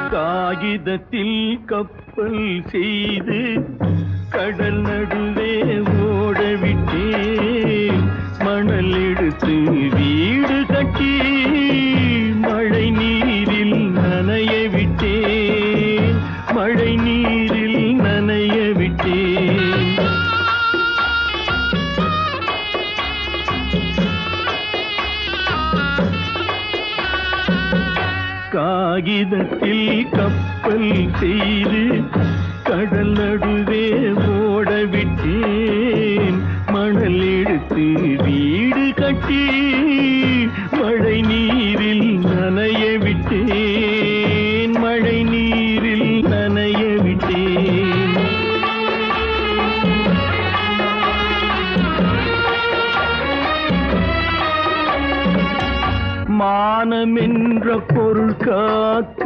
காகிதத்தில் கப்பல் செய்து கடல் நடுவே ஓடவிட்டேன். மணல் எடுத்து வீடு கட்டி மழை நீரில் நனைய விட்டேன். மழை நீரில் நனைய விட்டேன். காகிதத்தில் கப்பல் செய்து கடல் நடுவே ஓடவிட்டேன். மணல் எடுத்து வீடு கட்டி மழை நீரில் நனைய விட்டேன். மழை நீரில் நனைய விட்டேன். மானம் என்ற பொருள் காக்க